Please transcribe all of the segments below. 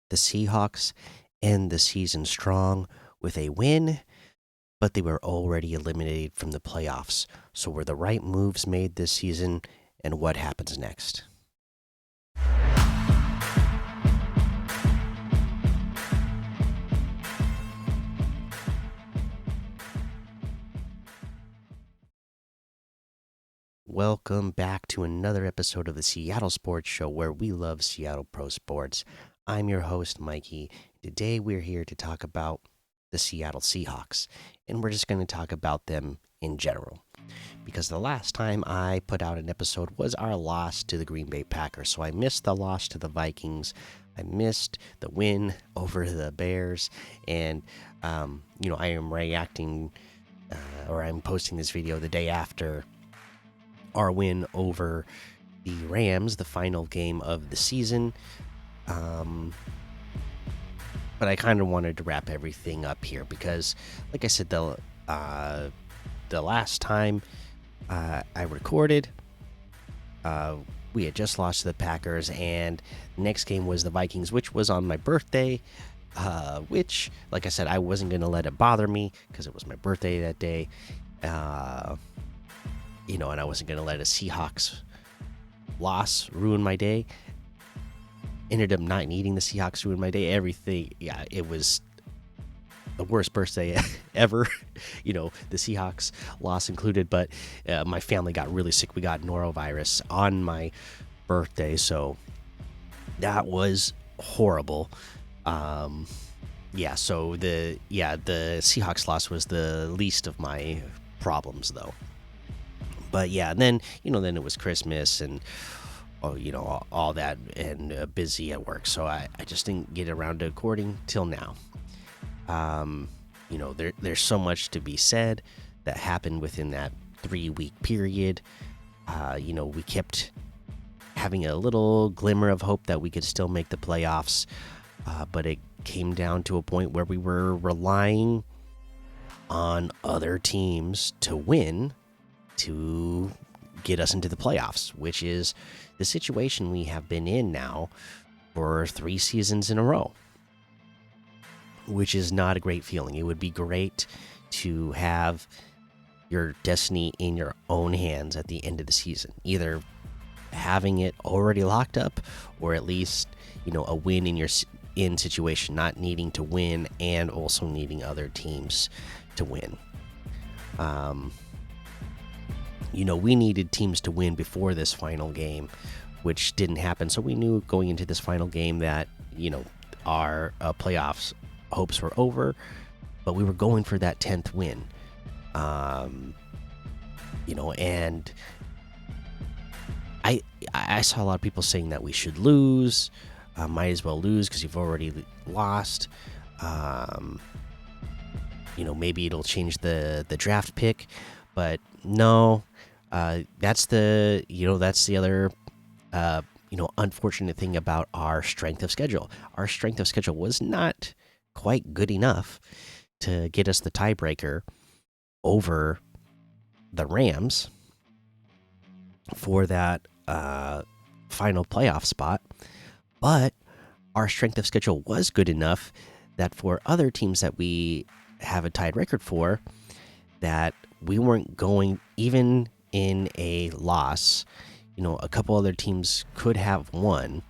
The Seahawks end the season strong with a win, but they were already eliminated from the playoffs. So, were the right moves made this season, and what happens next? Welcome back to another episode of the Seattle Sports Show where we love Seattle pro sports. I'm your host, Mikey. Today we're here to talk about the Seattle Seahawks, and we're just going to talk about them in general. Because the last time I put out an episode was our loss to the Green Bay Packers. So I missed the loss to the Vikings. I missed the win over the Bears. And, I am reacting or I'm posting this video the day after our win over the Rams, the final game of the season. But I kind of wanted to wrap everything up here because, like I said, the last time I recorded, we had just lost to the Packers, and the next game was the Vikings, which was on my birthday. Which, like I said, I wasn't going to let it bother me because it was my birthday that day. And I wasn't going to let a Seahawks loss ruin my day. Ended up not needing the Seahawks ruin my day. Everything, yeah, it was the worst birthday ever. The Seahawks loss included, but my family got really sick. We got norovirus on my birthday, so that was horrible. So the Seahawks loss was the least of my problems, though. But yeah, and then then it was Christmas and all that, and busy at work, so I just didn't get around to recording till now. There's so much to be said that happened within that 3-week period. We kept having a little glimmer of hope that we could still make the playoffs, but it came down to a point where we were relying on other teams to win to get us into the playoffs, which is the situation we have been in now for 3 seasons in a row, which is not a great feeling. It would be great to have your destiny in your own hands at the end of the season, either having it already locked up or at least a win in your situation, not needing to win and also needing other teams to win. We needed teams to win before this final game, which didn't happen. So we knew going into this final game that, our playoffs hopes were over, but we were going for that 10th win. And I saw a lot of people saying that we should lose, might as well lose because you've already lost. Maybe it'll change the draft pick, but no. That's the other unfortunate thing about our strength of schedule. Our strength of schedule was not quite good enough to get us the tiebreaker over the Rams for that final playoff spot, but our strength of schedule was good enough that for other teams that we have a tied record for, that we weren't going, even in a loss, a couple other teams could have won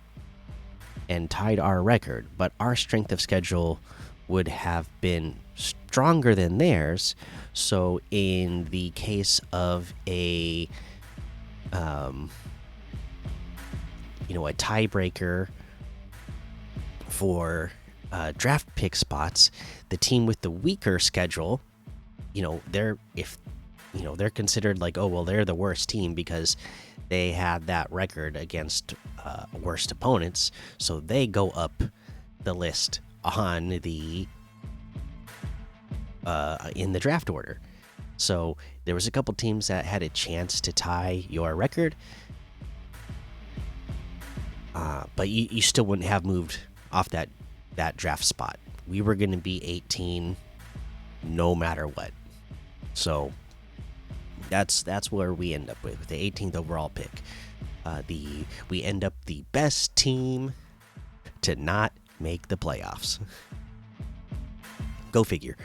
and tied our record, but our strength of schedule would have been stronger than theirs. So in the case of a tiebreaker for draft pick spots, the team with the weaker schedule, they're considered like, oh well, they're the worst team because they had that record against worst opponents, so they go up the list on the in the draft order. So there was a couple teams that had a chance to tie your record, but you still wouldn't have moved off that draft spot. We were going to be 18 no matter what. So that's where we end up with the 18th overall pick. We end up the best team to not make the playoffs. Go figure.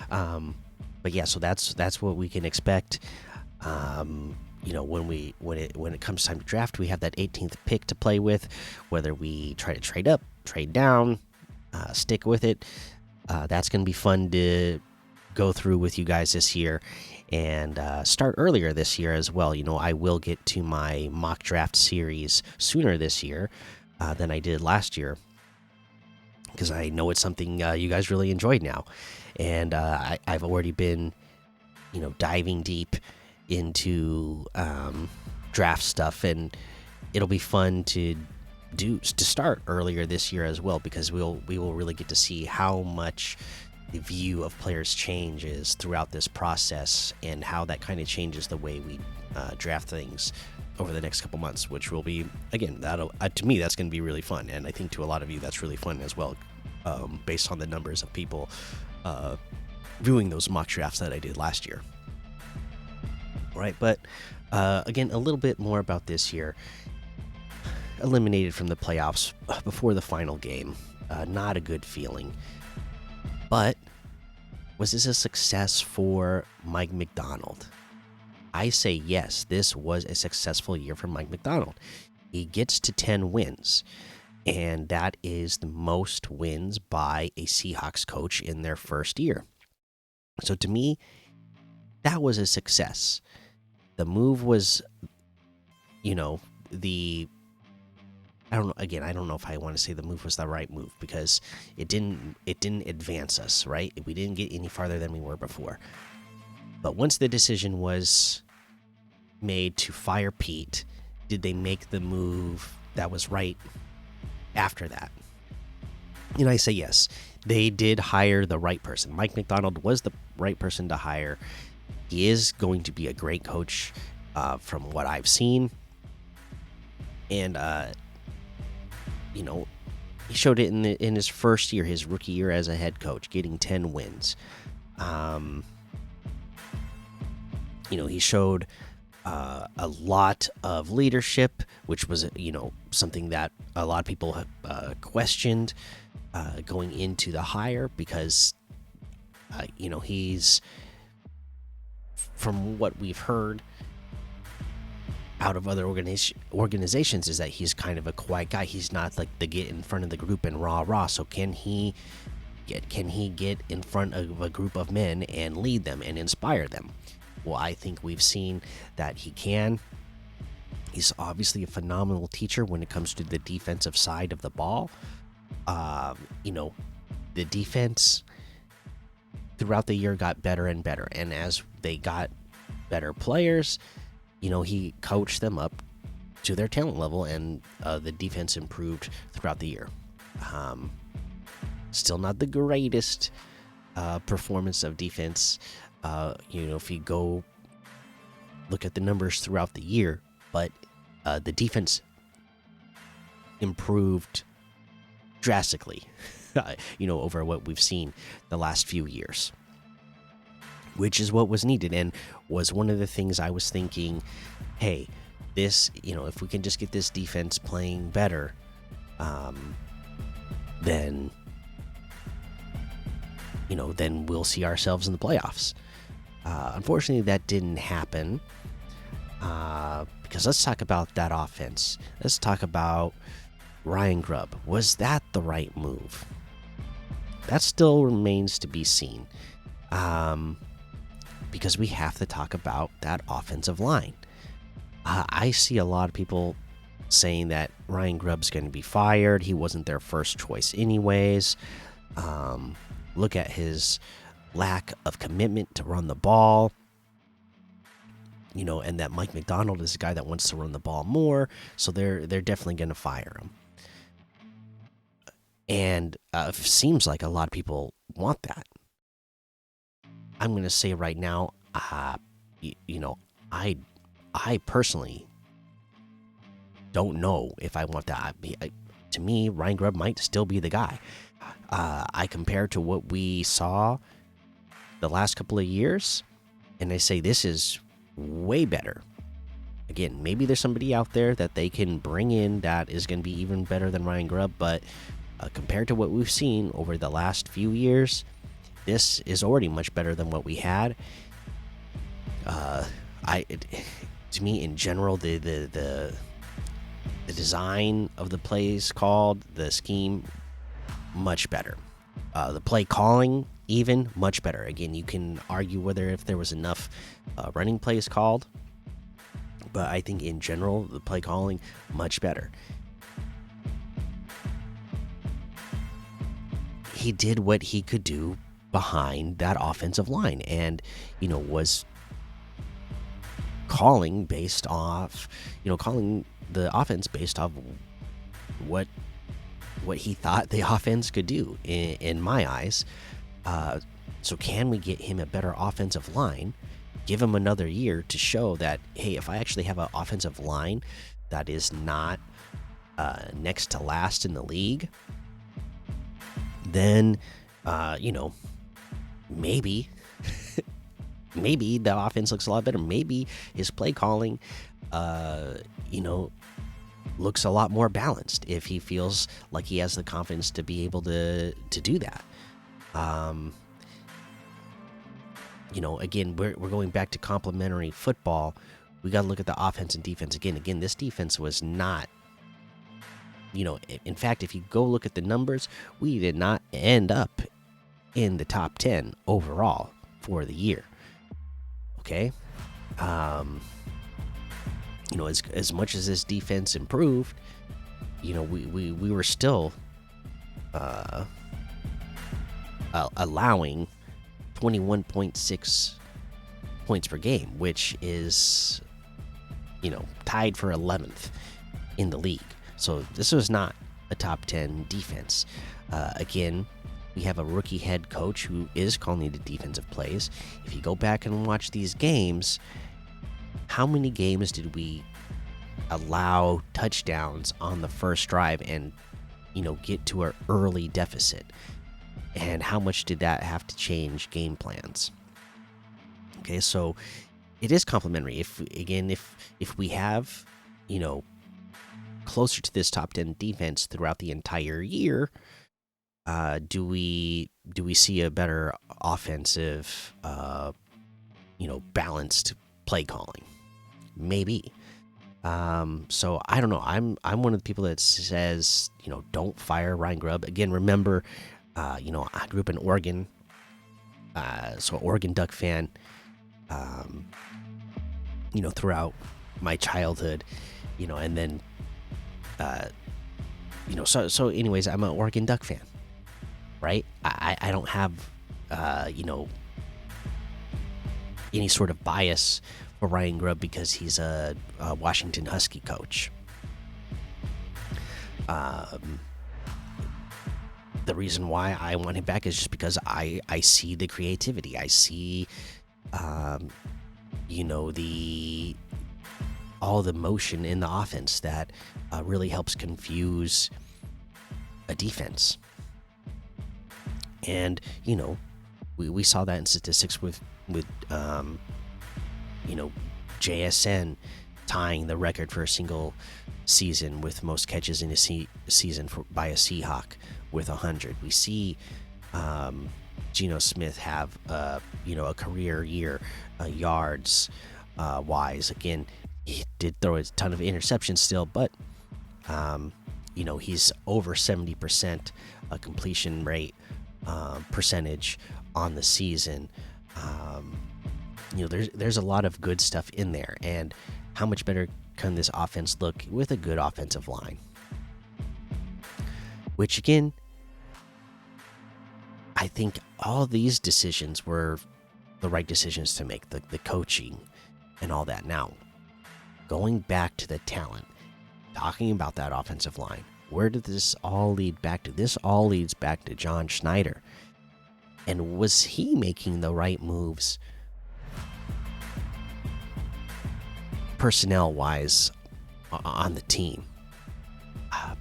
But yeah, so that's what we can expect. When it comes time to draft, we have that 18th pick to play with. Whether we try to trade up, trade down, stick with it, that's going to be fun to go through with you guys this year, and start earlier this year as well. I will get to my mock draft series sooner this year than I did last year, because I know it's something you guys really enjoyed now, and I've already been, diving deep into draft stuff, and it'll be fun to start earlier this year as well, because we will really get to see how much the view of players changes throughout this process, and how that kind of changes the way we draft things over the next couple months, which will be, again, that'll to me, that's going to be really fun, and I think to a lot of you that's really fun as well, based on the numbers of people viewing those mock drafts that I did last year. All right, but again, a little bit more about this year. Eliminated from the playoffs before the final game, not a good feeling. But was this a success for Mike Macdonald? I say yes, this was a successful year for Mike Macdonald. He gets to 10 wins, and that is the most wins by a Seahawks coach in their first year. So to me, that was a success. The move was, I don't know if I want to say the move was the right move, because it didn't advance us, right? We didn't get any farther than we were before. But once the decision was made to fire Pete, did they make the move that was right after that? And I say yes. They did hire the right person. Mike Macdonald was the right person to hire. He is going to be a great coach, from what I've seen. And he showed it in his first year, his rookie year as a head coach, getting 10 wins. He showed a lot of leadership, which was something that a lot of people have questioned going into the hire, because he's, from what we've heard out of other organizations, is that he's kind of a quiet guy. He's not like the get in front of the group and rah. So can he get in front of a group of men and lead them and inspire them? Well, I think we've seen that he can. He's obviously a phenomenal teacher when it comes to the defensive side of the ball. The defense throughout the year got better and better, and as they got better players, he coached them up to their talent level, and the defense improved throughout the year. Still not the greatest performance of defense, if you go look at the numbers throughout the year, but the defense improved drastically, over what we've seen the last few years, which is what was needed, and was one of the things I was thinking, hey, this, if we can just get this defense playing better, then we'll see ourselves in the playoffs. Unfortunately, that didn't happen, because let's talk about that offense. Let's talk about Ryan Grubb. Was that the right move? That still remains to be seen, because we have to talk about that offensive line. I see a lot of people saying that Ryan Grubb's going to be fired. He wasn't their first choice anyways. Look at his lack of commitment to run the ball, and that Mike Macdonald is a guy that wants to run the ball more, so they're definitely going to fire him. And it seems like a lot of people want that. I'm going to say right now, I personally don't know if I want that. To me, Ryan Grubb might still be the guy. I compare to what we saw the last couple of years, and I say this is way better. Again, maybe there's somebody out there that they can bring in that is going to be even better than Ryan Grubb, but Compared to what we've seen over the last few years, this is already much better than what we had. Uh, to me, in general, the design of the plays called, the scheme, much better. The play calling, even much better. Again, you can argue whether if there was enough running plays called, but I think in general, the play calling, much better. He did what he could do behind that offensive line, and was calling based off, calling the offense based off what he thought the offense could do in my eyes. So can we get him a better offensive line? Give him another year to show that, hey, if I actually have an offensive line that is not next to last in the league, then maybe maybe the offense looks a lot better. Maybe his play calling looks a lot more balanced if he feels like he has the confidence to be able to do that. Again, we're going back to complementary football. We got to look at the offense and defense again. This defense was not, in fact, if you go look at the numbers, we did not end up in the top 10 overall for the year. Okay. As much as this defense improved, we were still allowing 21.6 points per game, which is tied for 11th in the league. So this was not a top 10 defense. Again, we have a rookie head coach who is calling the defensive plays. If you go back and watch these games, how many games did we allow touchdowns on the first drive and get to our early deficit? And how much did that have to change game plans? Okay, so it is complementary. If we have closer to this top 10 defense throughout the entire year, do we see a better offensive balanced play calling? Maybe. So I don't know. I'm one of the people that says don't fire Ryan Grubb. Again, remember, I grew up in Oregon, so Oregon Duck fan. Throughout my childhood, and then so anyways, I'm an Oregon Duck fan, right? I don't have any sort of bias for Ryan Grubb because he's a Washington Husky coach. The reason why I want him back is just because I see the creativity. I see all the motion in the offense that really helps confuse a defense. And we saw that in statistics with JSN tying the record for a single season with most catches in a season by a Seahawk with 100. We see Geno Smith have a career year yards wise. Again, he did throw a ton of interceptions still, but he's over 70% completion rate percentage on the season. There's a lot of good stuff in there, and how much better can this offense look with a good offensive line? Which again, I think all these decisions were the right decisions to make, the coaching and all that. Now, going back to the talent, talking about that offensive line, where did this all lead back to? This all leads back to John Schneider. And was he making the right moves personnel-wise on the team?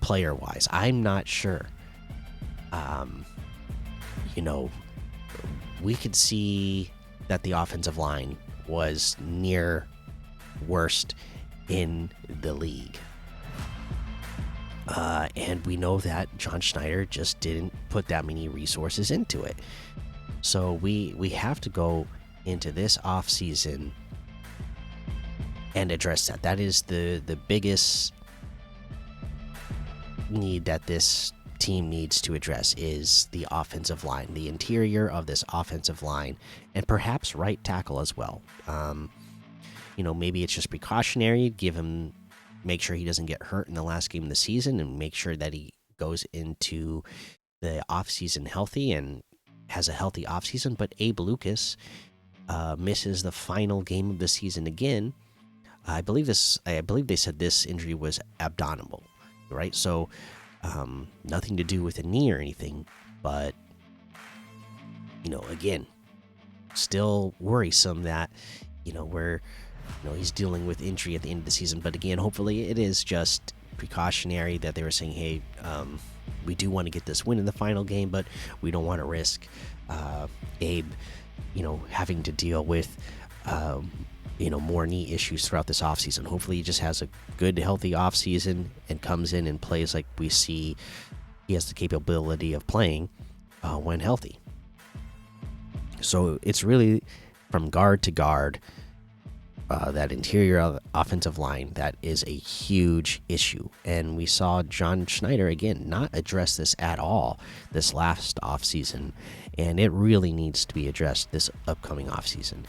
Player-wise, I'm not sure. We could see that the offensive line was near worst in the league. And we know that John Schneider just didn't put that many resources into it. So we have to go into this off season and address that. That is the biggest need that this team needs to address is the offensive line, the interior of this offensive line, and perhaps right tackle as well. Maybe it's just precautionary. Make sure he doesn't get hurt in the last game of the season, and make sure that he goes into the offseason healthy and has a healthy offseason. But Abe Lucas misses the final game of the season again. I believe they said this injury was abdominal, right? So nothing to do with a knee or anything, but again, still worrisome that he's dealing with injury at the end of the season. But again, hopefully it is just precautionary, that they were saying, hey, we do want to get this win in the final game, but we don't want to risk Abe having to deal with more knee issues throughout this offseason. Hopefully he just has a good, healthy offseason and comes in and plays like we see he has the capability of playing when healthy. So it's really from guard to guard, that interior offensive line, that is a huge issue. And we saw John Schneider, again, not address this at all this last offseason. And it really needs to be addressed this upcoming offseason.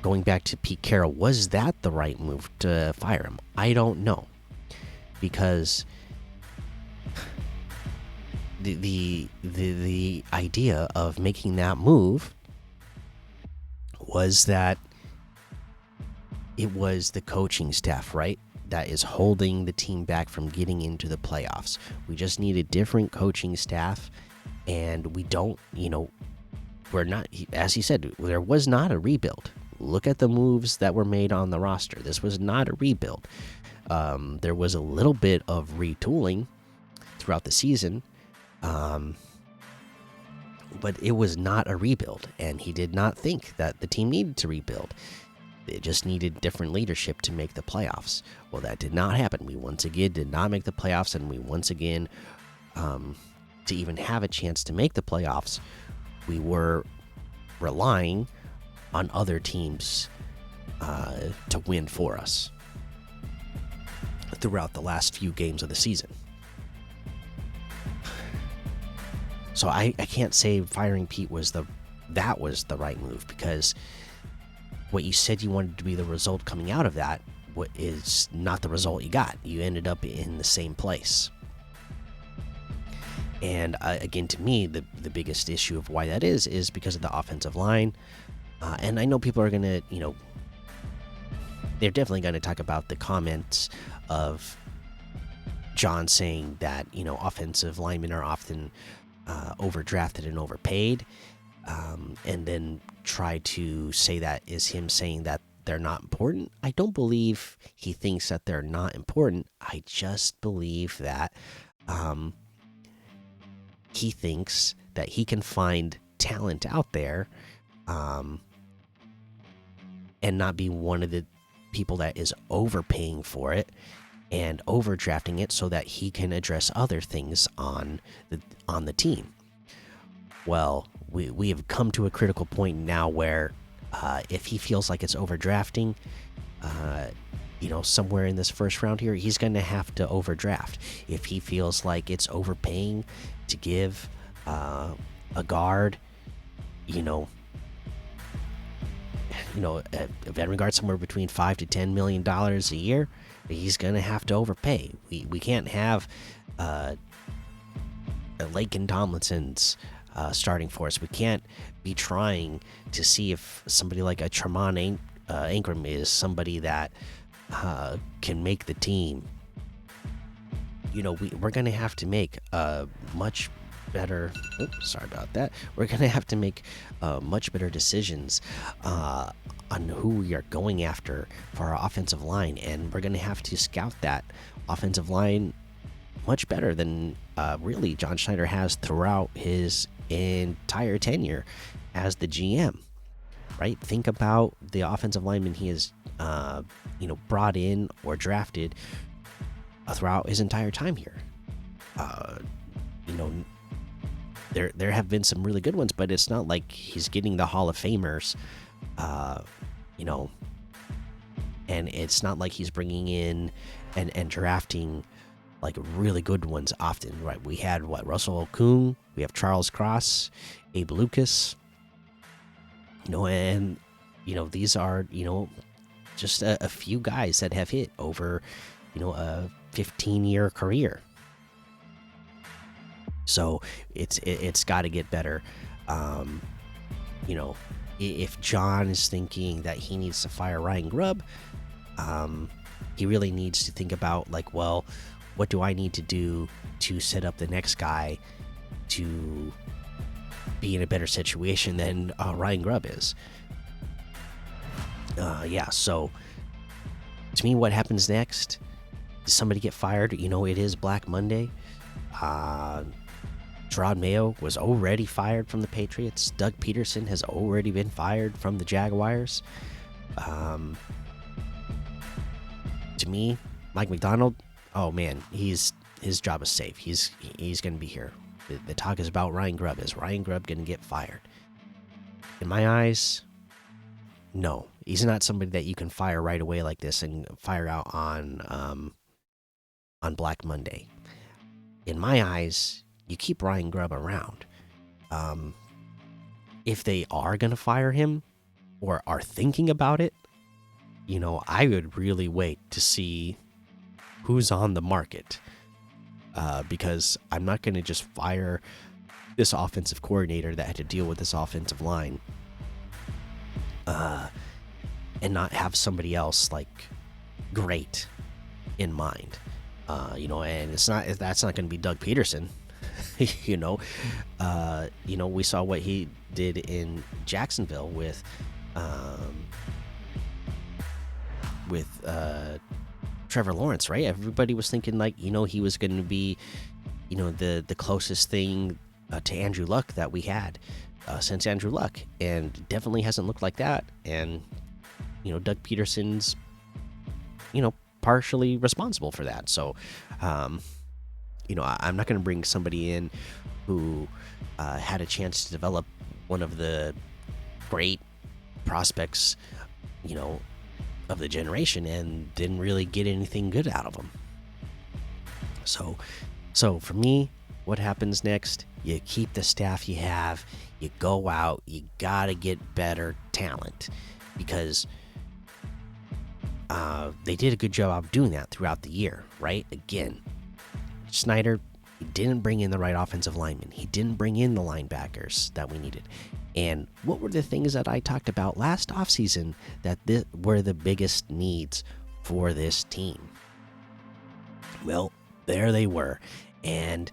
Going back to Pete Carroll, was that the right move to fire him? I don't know, because the idea of making that move was that it was the coaching staff, right, that is holding the team back from getting into the playoffs. We just need a different coaching staff, and we don't, we're not, as he said, there was not a rebuild. Look at the moves that were made on the roster. This was not a rebuild. There was a little bit of retooling throughout the season, but it was not a rebuild, and he did not think that the team needed to rebuild. It just needed different leadership to make the playoffs. Well, that did not happen. We once again did not make the playoffs, and we once again, to even have a chance to make the playoffs, we were relying on other teams to win for us throughout the last few games of the season. So I can't say firing Pete was the right move, because what you said you wanted to be the result coming out of that is not the result you got. You ended up in the same place. And again, to me, the biggest issue of why that is because of the offensive line. And I know people are going to, they're definitely going to talk about the comments of John saying that, offensive linemen are often overdrafted and overpaid. And then try to say that is him saying that they're not important. I don't believe he thinks that they're not important. I just believe that he thinks that he can find talent out there and not be one of the people that is overpaying for it and overdrafting it so that he can address other things on the team. Well, we have come to a critical point now where if he feels like it's overdrafting, somewhere in this first round here, he's going to have to overdraft. If he feels like it's overpaying to give a guard, a veteran guard somewhere between $5 to $10 million a year, he's going to have to overpay. We can't have Laken Tomlinson's starting for us. We can't be trying to see if somebody like a Tremont Ankrum is somebody that can make the team. We're going to have to make a much better. Sorry about that. We're going to have to make much better decisions on who we are going after for our offensive line, and we're going to have to scout that offensive line much better than really John Schneider has throughout his entire tenure as the GM. right? Think about the offensive lineman he has, brought in or drafted throughout his entire time here. Uh, you know, there have been some really good ones, but it's not like he's getting the Hall of Famers. Uh, you know, and it's not like he's bringing in and drafting like really good ones often, right? We had Russell Okung, we have Charles Cross, Abe Lucas, and these are just a few guys that have hit over a 15-year career. So it's got to get better. You know, if John is thinking that he needs to fire Ryan Grubb, he really needs to think about like, well, what do I need to do to set up the next guy to be in a better situation than Ryan Grubb is? Yeah, so to me, what happens next? Does somebody get fired? It is Black Monday. Gerard Mayo was already fired from the Patriots. Doug Peterson has already been fired from the Jaguars. To me, Mike McDonald, oh man, his job is safe. He's going to be here. The talk is about Ryan Grubb. Is Ryan Grubb going to get fired? In my eyes, no. He's not somebody that you can fire right away like this and fire out on Black Monday. In my eyes, you keep Ryan Grubb around. If they are going to fire him or are thinking about it, I would really wait to see who's on the market, because I'm not going to just fire this offensive coordinator that had to deal with this offensive line and not have somebody else like great in mind. And that's not going to be Doug Peterson. We saw what he did in Jacksonville with Trevor Lawrence, right? Everybody was thinking like, he was going to be, the closest thing to Andrew Luck that we had since Andrew Luck, and definitely hasn't looked like that. And Doug Peterson's, partially responsible for that. So, I'm not going to bring somebody in who had a chance to develop one of the great prospects, of the generation and didn't really get anything good out of them. So for me, what happens next? You keep the staff you have, you go out, you gotta get better talent, because they did a good job of doing that throughout the year, right? Again, Snyder, he didn't bring in the right offensive linemen. He didn't bring in the linebackers that we needed. And what were the things that I talked about last offseason that were the biggest needs for this team? Well, there they were. And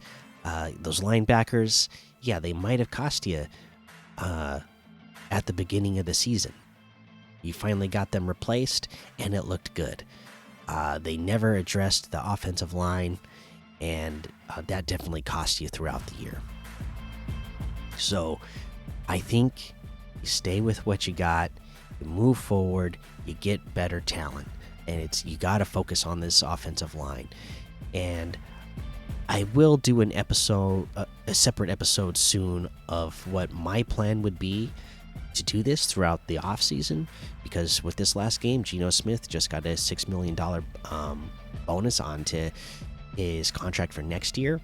those linebackers, yeah, they might have cost you at the beginning of the season. You finally got them replaced, and it looked good. They never addressed the offensive line, and that definitely cost you throughout the year. So I think you stay with what you got, you move forward, you get better talent, and you got to focus on this offensive line. And I will do an episode, a separate episode soon, of what my plan would be to do this throughout the offseason, because with this last game, Geno Smith just got a $6 million bonus onto his contract for next year.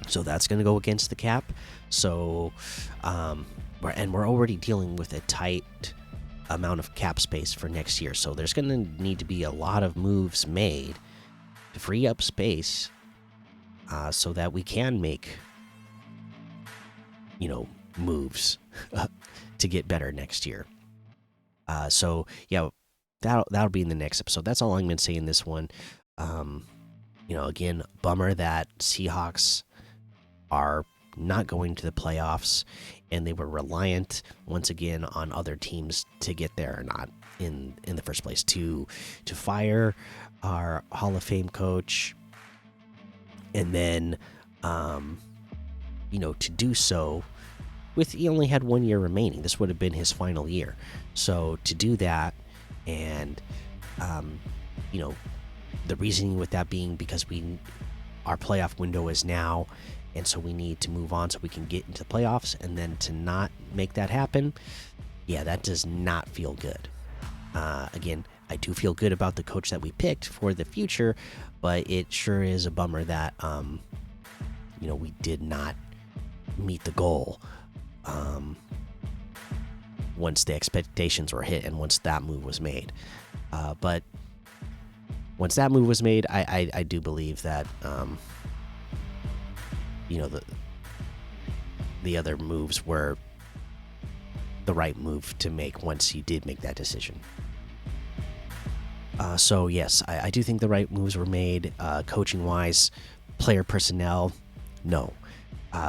So that's going to go against the cap. So, we're already dealing with a tight amount of cap space for next year. So there's going to need to be a lot of moves made to free up space, so that we can make, moves to get better next year. So yeah, that'll be in the next episode. That's all I'm going to say in this one. Again, bummer that Seahawks are not going to the playoffs, and they were reliant once again on other teams to get there or not in the first place. To fire our Hall of Fame coach, and then to do so with he only had 1 year remaining. This would have been his final year. So to do that, and um, you know, the reasoning with that being because our playoff window is now, and so we need to move on so we can get into the playoffs, and then to not make that happen, yeah, that does not feel good. Again, I do feel good about the coach that we picked for the future, but it sure is a bummer that we did not meet the goal once the expectations were hit and once that move was made. But once that move was made, I do believe that the other moves were the right move to make once he did make that decision. So yes, I do think the right moves were made, coaching wise. Player personnel, no.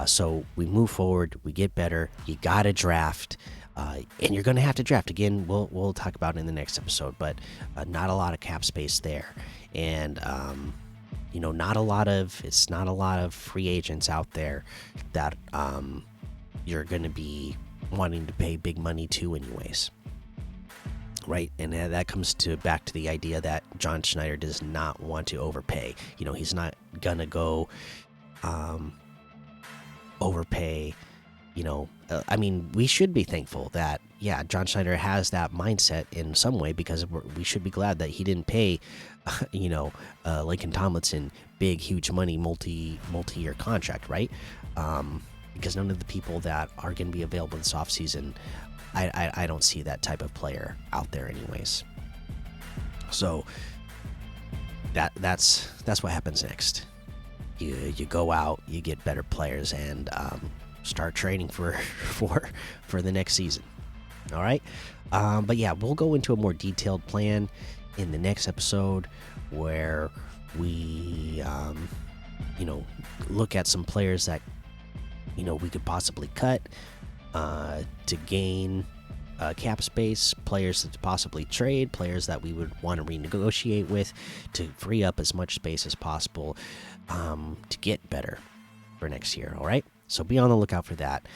So we move forward, we get better. You gotta draft, and you're gonna have to draft again. We'll talk about it in the next episode, but not a lot of cap space there, and not a lot of free agents out there that you're gonna be wanting to pay big money to, anyways. Right, and that comes back to the idea that John Schneider does not want to overpay. He's not gonna go overpay. I mean, we should be thankful that John Schneider has that mindset in some way, because we should be glad that he didn't pay Laken Tomlinson big, huge money, multi-year contract, right? Because none of the people that are going to be available this offseason, I don't see that type of player out there anyways. So that's what happens next. You go out, you get better players, and start training for the next season. All right, but yeah, we'll go into a more detailed plan in the next episode, where we look at some players that we could possibly cut to gain cap space, players to possibly trade, players that we would want to renegotiate with to free up as much space as possible to get better for next year. All right, so be on the lookout for that.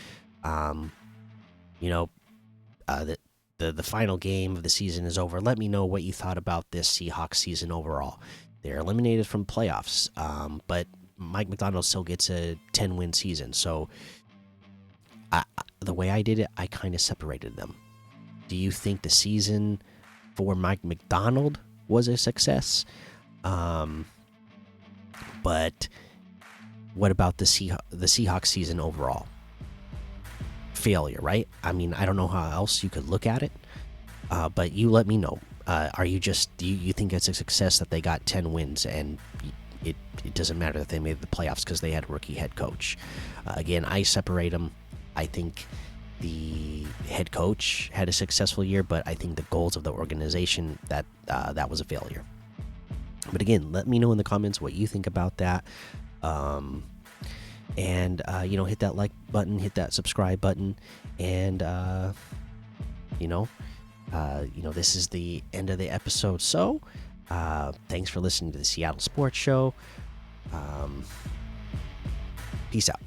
The final game of the season is over. Let me know what you thought about this Seahawks season overall. They're eliminated from playoffs, but Mike McDonald still gets a 10-win season. So the way I did it, I kind of separated them. Do you think the season for Mike McDonald was a success? But what about the Seahawks season overall? Failure, right? I mean, I don't know how else you could look at it, but you let me know. Do you think it's a success that they got 10 wins and it doesn't matter that they made the playoffs because they had a rookie head coach? Again, I separate them. I think the head coach had a successful year, but I think the goals of the organization, that was a failure. But again, let me know in the comments what you think about that. And hit that like button, hit that subscribe button, and this is the end of the episode. So thanks for listening to the Seattle Sports Show. Peace out.